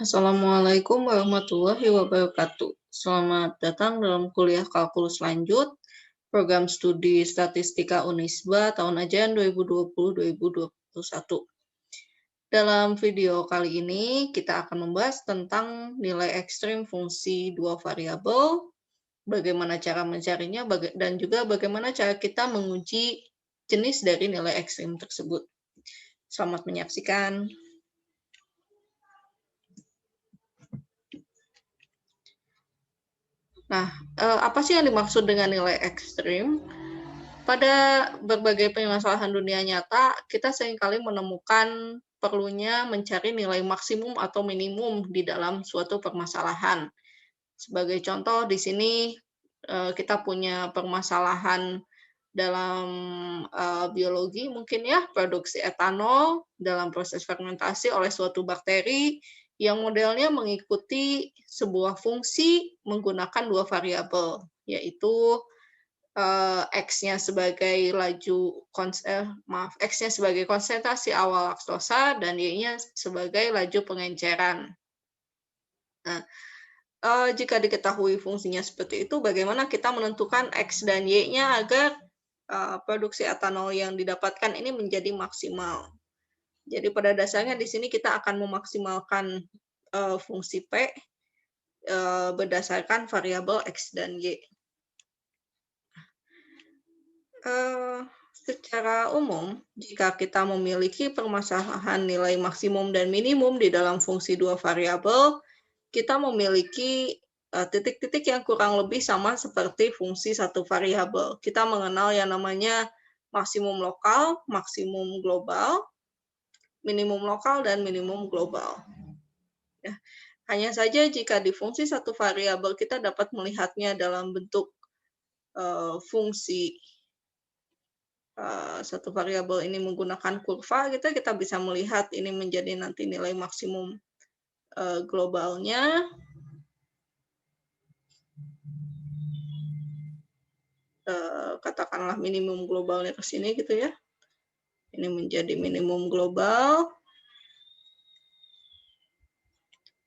Assalamualaikum warahmatullahi wabarakatuh. Selamat datang dalam kuliah kalkulus lanjut, program studi statistika Unisba tahun ajaran 2020-2021. Dalam video kali ini, kita akan membahas tentang nilai ekstrim fungsi dua variabel, bagaimana cara mencarinya, dan juga bagaimana cara kita menguji jenis dari nilai ekstrim tersebut. Selamat menyaksikan. Nah, apa sih yang dimaksud dengan nilai ekstrim? Pada berbagai permasalahan dunia nyata, kita seringkali menemukan perlunya mencari nilai maksimum atau minimum di dalam suatu permasalahan. Sebagai contoh, di sini kita punya permasalahan dalam biologi mungkin ya, produksi etanol dalam proses fermentasi oleh suatu bakteri yang modelnya mengikuti sebuah fungsi menggunakan dua variabel, yaitu X-nya sebagai X-nya sebagai konsentrasi awal laktosa dan Y-nya sebagai laju pengenceran. Nah, jika diketahui fungsinya seperti itu, bagaimana kita menentukan X dan Y-nya agar produksi etanol yang didapatkan ini menjadi maksimal. Jadi pada dasarnya di sini kita akan memaksimalkan fungsi P berdasarkan variabel X dan Y. Secara umum, jika kita memiliki permasalahan nilai maksimum dan minimum di dalam fungsi dua variabel, kita memiliki titik-titik yang kurang lebih sama seperti fungsi satu variabel. Kita mengenal yang namanya maksimum lokal, maksimum global, minimum lokal, dan minimum global. Ya. Hanya saja jika di fungsi satu variabel kita dapat melihatnya dalam bentuk fungsi satu variabel ini menggunakan kurva, kita bisa melihat ini menjadi nanti nilai maksimum globalnya. Katakanlah minimum globalnya ke sini gitu ya. Ini menjadi minimum global.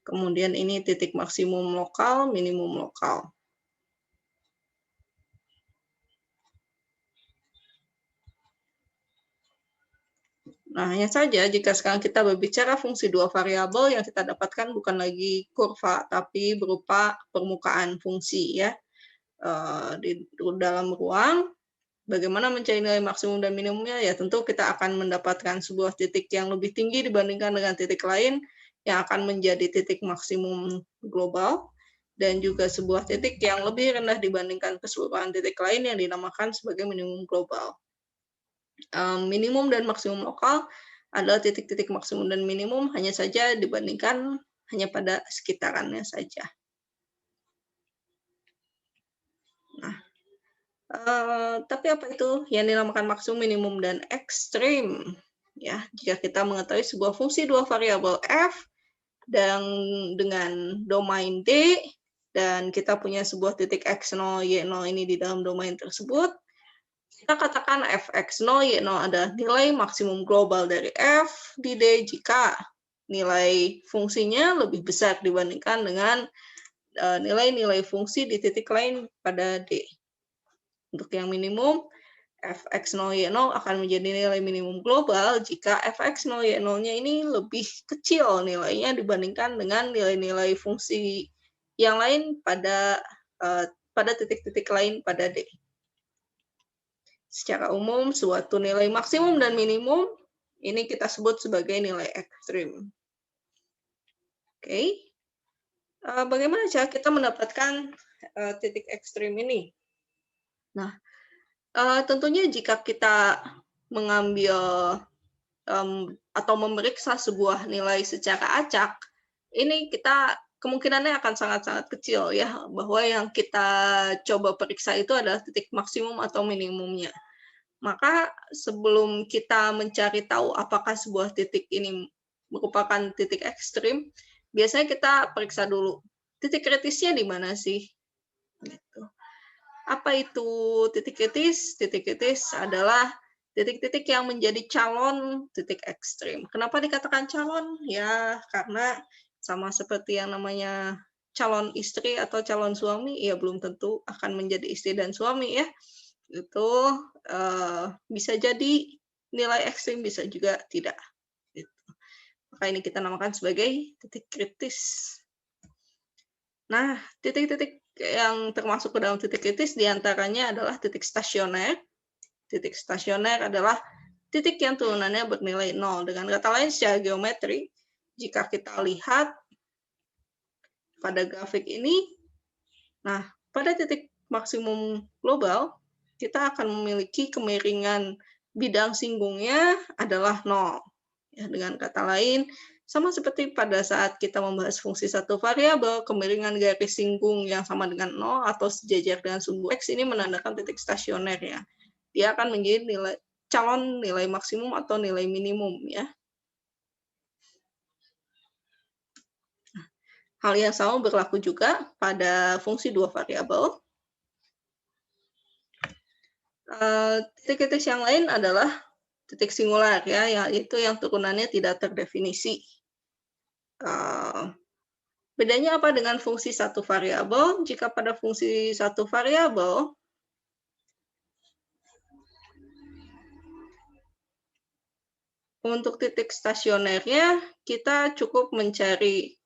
Kemudian ini titik maksimum lokal, minimum lokal. Nah, hanya saja jika sekarang kita berbicara fungsi dua variabel, yang kita dapatkan bukan lagi kurva, tapi berupa permukaan fungsi ya. Di dalam ruang, bagaimana mencari nilai maksimum dan minimumnya? Ya tentu kita akan mendapatkan sebuah titik yang lebih tinggi dibandingkan dengan titik lain, yang akan menjadi titik maksimum global, dan juga sebuah titik yang lebih rendah dibandingkan keseluruhan titik lain yang dinamakan sebagai minimum global. Minimum dan maksimum lokal adalah titik-titik maksimum dan minimum, hanya saja dibandingkan hanya pada sekitarannya saja. Nah, tapi apa itu yang dinamakan maksimum, minimum, dan ekstrim? Ya, jika kita mengetahui sebuah fungsi dua variabel f dan dengan domain D, dan kita punya sebuah titik x0, y0 ini di dalam domain tersebut, kita katakan fx0, y0 adalah nilai maksimum global dari f di D jika nilai fungsinya lebih besar dibandingkan dengan nilai-nilai fungsi di titik lain pada D. Untuk yang minimum, fx0, y0 akan menjadi nilai minimum global jika fx0, y0-nya ini lebih kecil nilainya dibandingkan dengan nilai-nilai fungsi yang lain pada titik-titik lain pada D. Secara umum, suatu nilai maksimum dan minimum ini kita sebut sebagai nilai ekstrim. Oke. Bagaimana cara kita mendapatkan titik ekstrim ini? Nah, tentunya jika kita mengambil atau memeriksa sebuah nilai secara acak, ini kita kemungkinannya akan sangat-sangat kecil ya, bahwa yang kita coba periksa itu adalah titik maksimum atau minimumnya. Maka sebelum kita mencari tahu apakah sebuah titik ini merupakan titik ekstrim, biasanya kita periksa dulu titik kritisnya di mana sih. Gitu. Apa itu titik kritis? Titik kritis adalah titik-titik yang menjadi calon titik ekstrim. Kenapa dikatakan calon? Ya, karena Sama seperti yang namanya calon istri atau calon suami, ya belum tentu akan menjadi istri dan suami ya. Itu bisa jadi nilai ekstrim, bisa juga tidak. Gitu. Maka ini kita namakan sebagai titik kritis. Nah, titik-titik yang termasuk ke dalam titik kritis diantaranya adalah titik stasioner. Titik stasioner adalah titik yang turunannya bernilai 0. Dengan kata lain, secara geometri, jika kita lihat pada grafik ini, nah, pada titik maksimum global, kita akan memiliki kemiringan bidang singgungnya adalah 0. Ya, dengan kata lain, sama seperti pada saat kita membahas fungsi satu variabel, kemiringan garis singgung yang sama dengan 0 atau sejajar dengan sumbu X ini menandakan titik stasioner ya. Dia akan menjadi calon nilai maksimum atau nilai minimum ya. Hal yang sama berlaku juga pada fungsi dua variabel. Titik-titik yang lain adalah titik singular ya, yaitu yang turunannya tidak terdefinisi. Bedanya apa dengan fungsi satu variabel? Jika pada fungsi satu variabel, untuk titik stasionernya, kita cukup mencari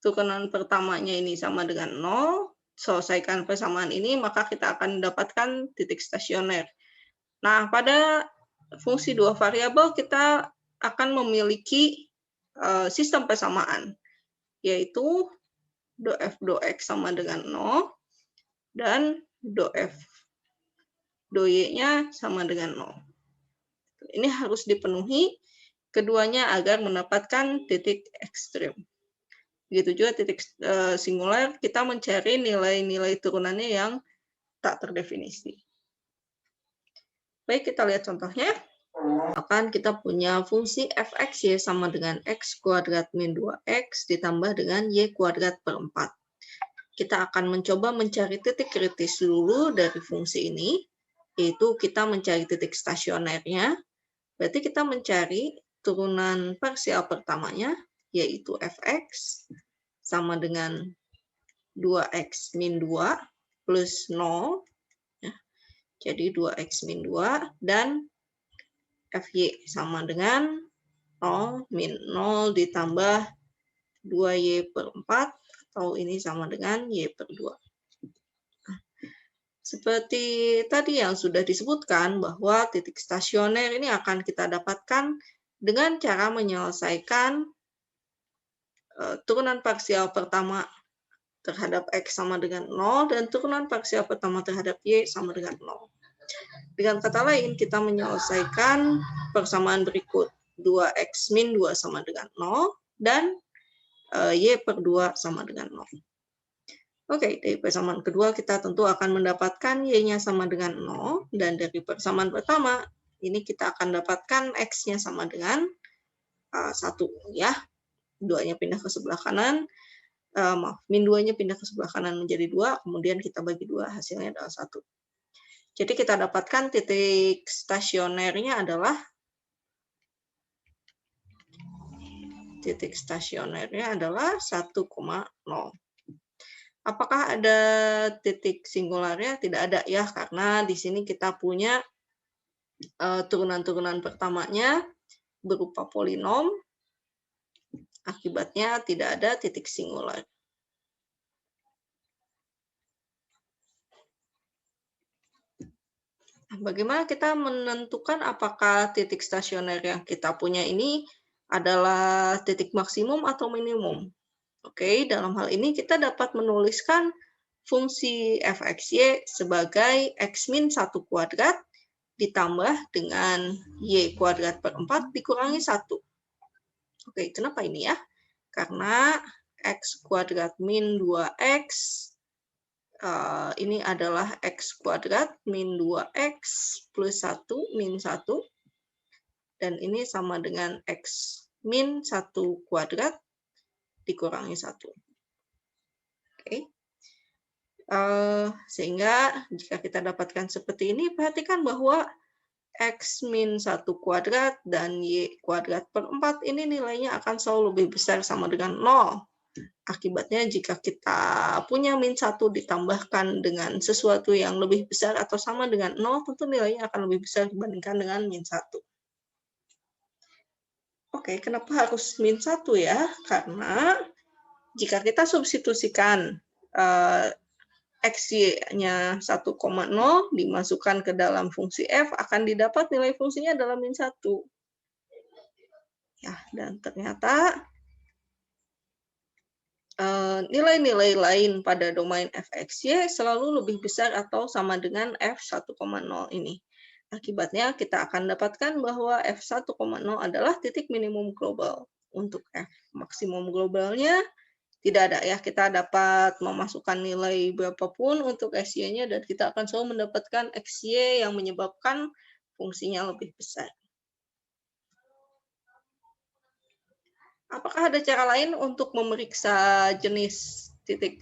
turunan pertamanya ini sama dengan 0, selesaikan persamaan ini, maka kita akan mendapatkan titik stasioner. Nah, pada fungsi dua variabel, kita akan memiliki sistem persamaan, yaitu DoF DoX sama dengan 0, dan DoF DoY-nya sama dengan 0. Ini harus dipenuhi keduanya agar mendapatkan titik ekstrim. Begitu juga titik singular, kita mencari nilai-nilai turunannya yang tak terdefinisi. Baik, kita lihat contohnya. Akan kita punya fungsi fx y sama dengan x kuadrat min 2x ditambah dengan y kuadrat per 4. Kita akan mencoba mencari titik kritis dulu dari fungsi ini, yaitu kita mencari titik stasionernya. Berarti kita mencari turunan parsial pertamanya, yaitu fx sama dengan 2x min 2 plus 0. Ya. Jadi 2x min 2 dan fy sama dengan 0 min 0 ditambah 2y per 4, atau ini sama dengan y per 2. Seperti tadi yang sudah disebutkan, bahwa titik stasioner ini akan kita dapatkan dengan cara menyelesaikan turunan parsial pertama terhadap x sama dengan 0 dan turunan parsial pertama terhadap y sama dengan 0. Dengan kata lain, kita menyelesaikan persamaan berikut. 2x min 2 sama dengan 0 dan y per 2 sama dengan 0. Oke, dari persamaan kedua kita tentu akan mendapatkan y-nya sama dengan 0, dan dari persamaan pertama ini kita akan dapatkan x-nya sama dengan 1 ya. 2-nya pindah ke sebelah kanan, min 2-nya pindah ke sebelah kanan menjadi 2, kemudian kita bagi 2, hasilnya adalah 1. Jadi kita dapatkan titik stasionernya adalah 1,0. Apakah ada titik singularnya? Tidak ada ya, karena di sini kita punya turunan-turunan pertamanya berupa polinom, akibatnya tidak ada titik singular. Bagaimana kita menentukan apakah titik stasioner yang kita punya ini adalah titik maksimum atau minimum? Oke, dalam hal ini kita dapat menuliskan fungsi fxy sebagai x min 1 kuadrat ditambah dengan y kuadrat per 4 dikurangi 1. Oke, kenapa ini ya? Karena x kuadrat min 2x ini adalah x kuadrat min 2x plus 1 min 1. Dan ini sama dengan x min 1 kuadrat dikurangi 1. Oke. Sehingga jika kita dapatkan seperti ini, perhatikan bahwa x min 1 kuadrat dan y kuadrat per 4 ini nilainya akan selalu lebih besar sama dengan 0. Akibatnya jika kita punya min 1 ditambahkan dengan sesuatu yang lebih besar atau sama dengan 0, tentu nilainya akan lebih besar dibandingkan dengan min 1. Oke, kenapa harus min 1 ya? Karena jika kita substitusikan X-nya 1,0 dimasukkan ke dalam fungsi f, akan didapat nilai fungsinya adalah min 1. Ya, dan ternyata nilai-nilai lain pada domain fxy selalu lebih besar atau sama dengan f1,0 ini. Akibatnya kita akan dapatkan bahwa f1,0 adalah titik minimum global. Untuk f maksimum globalnya tidak ada ya, kita dapat memasukkan nilai berapapun untuk xy-nya dan kita akan selalu mendapatkan xy yang menyebabkan fungsinya lebih besar. Apakah ada cara lain untuk memeriksa jenis titik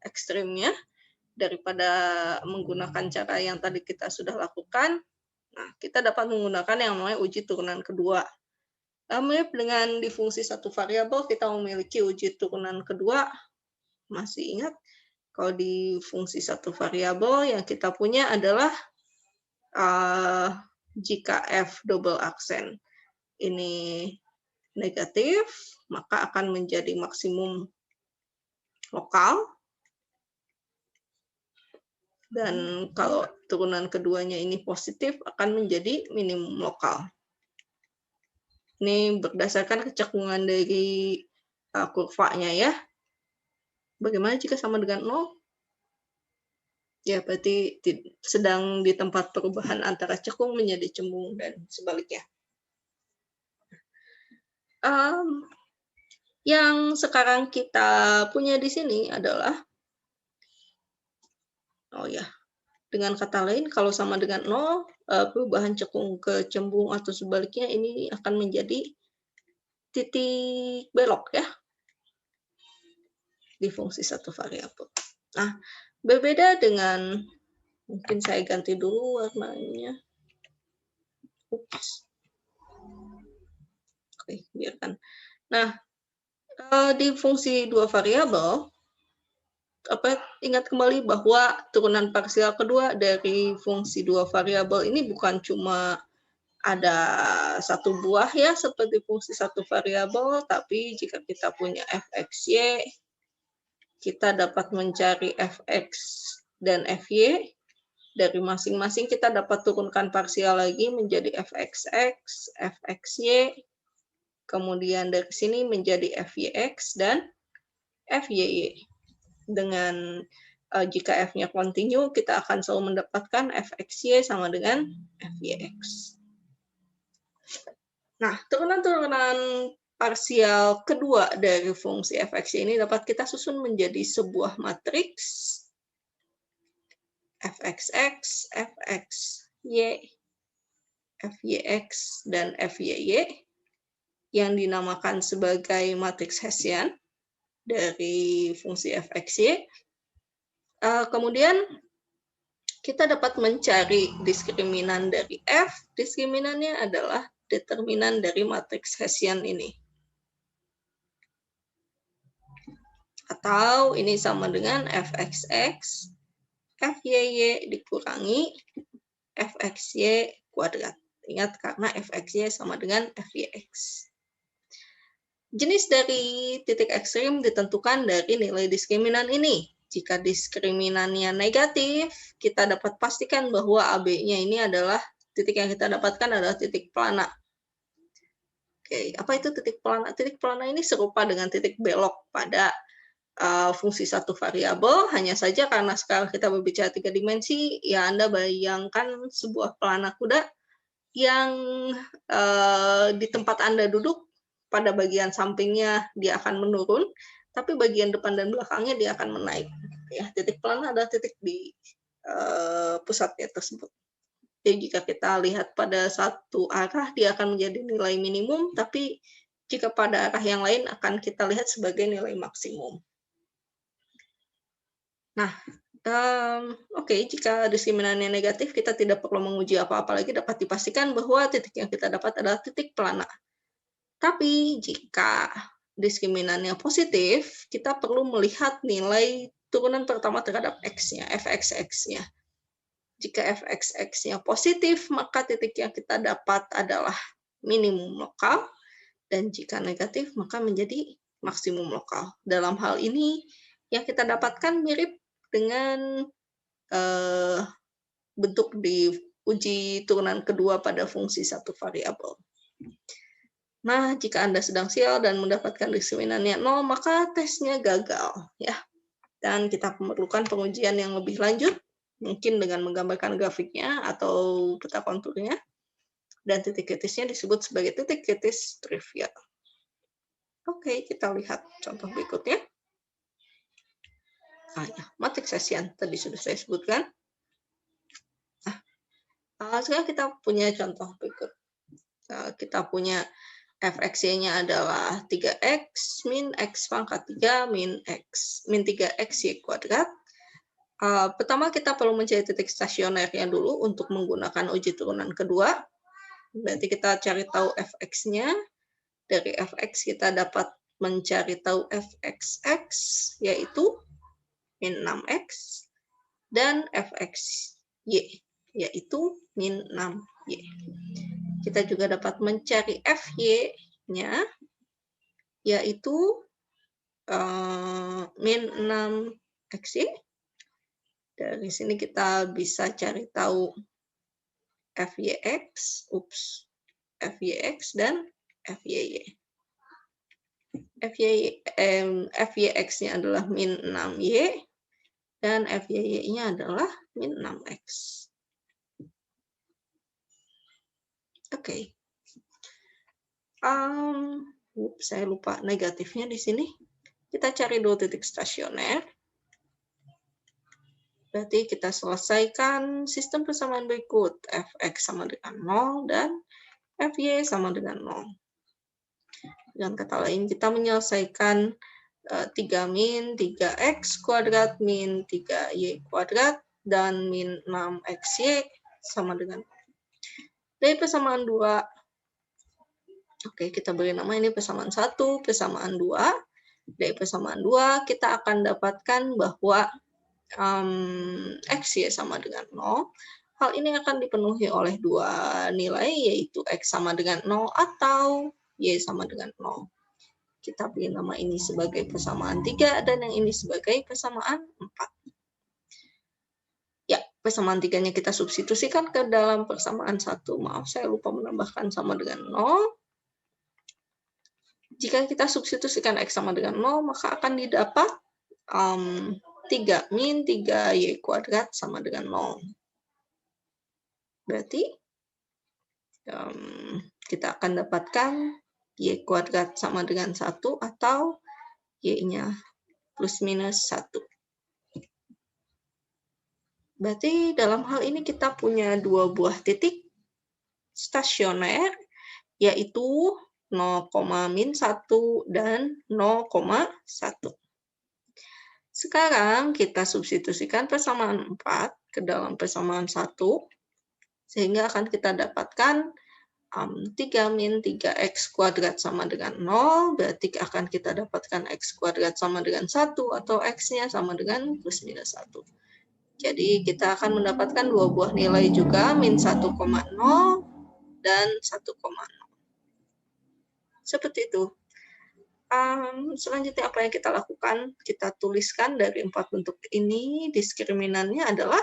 ekstrimnya daripada menggunakan cara yang tadi kita sudah lakukan? Nah, kita dapat menggunakan yang namanya uji turunan kedua. Mirip dengan di fungsi satu variabel, kita memiliki uji turunan kedua. Masih ingat? Kalau di fungsi satu variabel yang kita punya adalah jika f double aksen ini negatif, maka akan menjadi maksimum lokal. Dan kalau turunan keduanya ini positif, akan menjadi minimum lokal. Ini berdasarkan kecekungan dari kurvanya ya. Bagaimana jika sama dengan 0? Ya, berarti sedang di tempat perubahan antara cekung menjadi cembung dan sebaliknya. Yang sekarang kita punya di sini adalah, dengan kata lain, kalau sama dengan 0, perubahan cekung ke cembung atau sebaliknya ini akan menjadi titik belok ya di fungsi satu variabel. Nah, berbeda dengan, mungkin saya ganti dulu warnanya. Oke, biarkan. Nah, di fungsi dua variabel, ingat kembali bahwa turunan parsial kedua dari fungsi dua variabel ini bukan cuma ada satu buah ya seperti fungsi satu variabel, tapi jika kita punya fxy, kita dapat mencari fx dan fy. Dari masing-masing kita dapat turunkan parsial lagi menjadi fxx, fxy, kemudian dari sini menjadi fyx dan fyy. Dengan jika f-nya kontinu, kita akan selalu mendapatkan fxy sama dengan fyx. Nah, turunan-turunan parsial kedua dari fungsi fxy ini dapat kita susun menjadi sebuah matriks fxx, fxy, fyx, dan fyy yang dinamakan sebagai matriks Hessian dari fungsi fxy. Kemudian kita dapat mencari diskriminan dari f. Diskriminannya adalah determinan dari matriks Hessian ini. Atau ini sama dengan fxx, fyy dikurangi fxy kuadrat. Ingat, karena fxy sama dengan fyx. Jenis dari titik ekstrim ditentukan dari nilai diskriminan ini. Jika diskriminannya negatif, kita dapat pastikan bahwa AB-nya ini adalah titik yang kita dapatkan adalah titik plana. Oke, apa itu titik plana? Titik plana ini serupa dengan titik belok pada fungsi satu variabel, hanya saja karena sekarang kita berbicara 3 dimensi, ya Anda bayangkan sebuah pelana kuda yang di tempat Anda duduk, pada bagian sampingnya dia akan menurun, tapi bagian depan dan belakangnya dia akan menaik. Ya, titik plana adalah titik di pusatnya tersebut. Jadi jika kita lihat pada satu arah, dia akan menjadi nilai minimum, tapi jika pada arah yang lain akan kita lihat sebagai nilai maksimum. Nah, jika diskriminannya negatif, kita tidak perlu menguji apa-apa lagi, dapat dipastikan bahwa titik yang kita dapat adalah titik pelana. Tapi jika diskriminannya positif, kita perlu melihat nilai turunan pertama terhadap X-nya, fxx-nya. Jika fxx-nya positif, maka titik yang kita dapat adalah minimum lokal, dan jika negatif, maka menjadi maksimum lokal. Dalam hal ini, yang kita dapatkan mirip dengan bentuk di uji turunan kedua pada fungsi satu variabel. Nah, jika Anda sedang sial dan mendapatkan diskriminannya 0, maka tesnya gagal, ya. Dan kita memerlukan pengujian yang lebih lanjut, mungkin dengan menggambarkan grafiknya atau peta konturnya, dan titik kritisnya disebut sebagai titik kritis trivial. Oke, kita lihat contoh berikutnya. Matriks Hessian tadi sudah saya sebutkan. Sekarang kita punya contoh berikut. Kita punya fxy-nya adalah 3x min x pangkat 3 min 3x y kuadrat. Pertama kita perlu mencari titik stasionernya dulu untuk menggunakan uji turunan kedua. Berarti kita cari tahu fx-nya. Dari fx kita dapat mencari tahu fxx, yaitu min 6x, dan fxy, yaitu min 6y. Kita juga dapat mencari fy-nya, yaitu min 6xy. Dari sini kita bisa cari tahu fyx, dan fyy. Fyx-nya adalah min 6y, dan fyy-nya adalah min 6x. Oke. Saya lupa negatifnya di sini. Kita cari dulu titik stasioner. Berarti kita selesaikan sistem persamaan berikut. Fx sama dengan 0 dan Fy sama dengan 0. Dengan kata lain, kita menyelesaikan 3 min 3x kuadrat min 3y kuadrat dan min 6xy sama dengan 0. Dari persamaan 2, oke, kita beri nama ini persamaan 1, persamaan 2. Dari persamaan 2, kita akan dapatkan bahwa x y sama dengan 0. Hal ini akan dipenuhi oleh dua nilai, yaitu x sama dengan 0 atau y sama dengan 0. Kita beri nama ini sebagai persamaan 3 dan yang ini sebagai persamaan 4. Ya, persamaan 3-nya kita substitusikan ke dalam persamaan 1. Maaf, saya lupa menambahkan sama dengan 0. Jika kita substitusikan x sama dengan 0, maka akan didapat 3 min 3y kuadrat sama dengan 0. Berarti kita akan dapatkan y kuadrat sama dengan 1 atau y-nya plus minus 1. Berarti dalam hal ini kita punya dua buah titik stasioner, yaitu 0, min 1 dan 0,1. Sekarang kita substitusikan persamaan 4 ke dalam persamaan 1, sehingga akan kita dapatkan 3 min 3x kuadrat sama dengan 0, berarti akan kita dapatkan x kuadrat sama dengan 1 atau x-nya sama dengan plus minus 1. Jadi kita akan mendapatkan dua buah nilai juga, min 1,0 dan 1,0. Seperti itu. Selanjutnya apa yang kita lakukan? Kita tuliskan dari 4 bentuk ini, diskriminannya adalah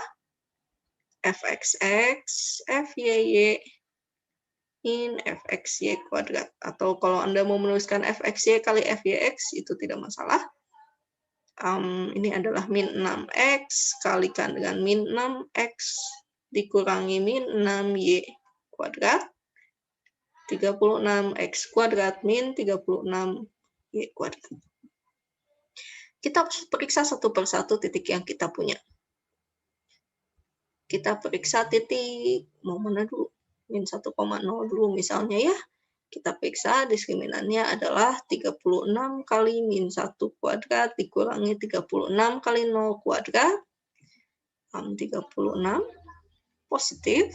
fxx, fyy, min fxy kuadrat. Atau kalau Anda mau menuliskan fxy kali fyx, itu tidak masalah. Ini adalah min 6x kalikan dengan min 6x dikurangi min 6y kuadrat, 36x kuadrat min 36y kuadrat. Kita periksa satu persatu titik yang kita punya. Kita periksa titik, mau mana dulu? Min 1,0 dulu misalnya ya. Kita periksa diskriminannya adalah 36 kali min 1 kuadrat dikurangi 36 kali 0 kuadrat. 36 positif.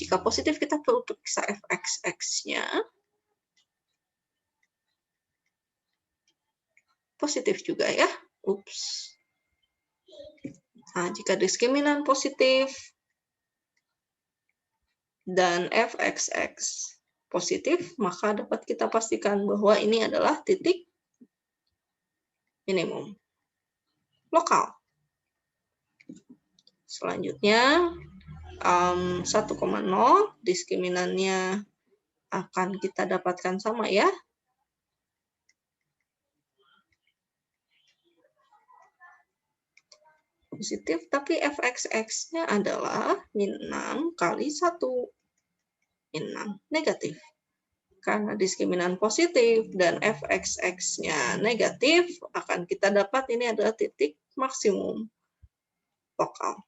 Jika positif kita perlu periksa fxx-nya. positif juga ya. Ups. Nah, jika diskriminan positif dan fxx positif, maka dapat kita pastikan bahwa ini adalah titik minimum lokal. Selanjutnya, 1,0 diskriminannya akan kita dapatkan sama ya. Positif, tapi fxx-nya adalah min 6 kali 1. Min 6 negatif. Karena diskriminan positif dan fxx-nya negatif, akan kita dapat ini adalah titik maksimum lokal.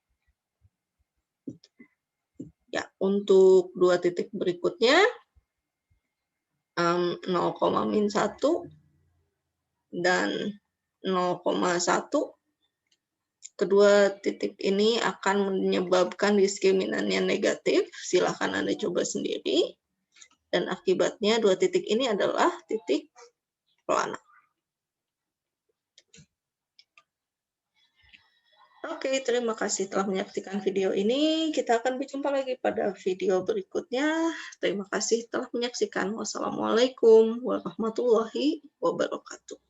Ya, untuk dua titik berikutnya, 0, min 1 dan 0,1. Kedua titik ini akan menyebabkan diskriminannya negatif. Silakan Anda coba sendiri. Dan akibatnya dua titik ini adalah titik pelana. Oke, terima kasih telah menyaksikan video ini. Kita akan berjumpa lagi pada video berikutnya. Terima kasih telah menyaksikan. Wassalamualaikum warahmatullahi wabarakatuh.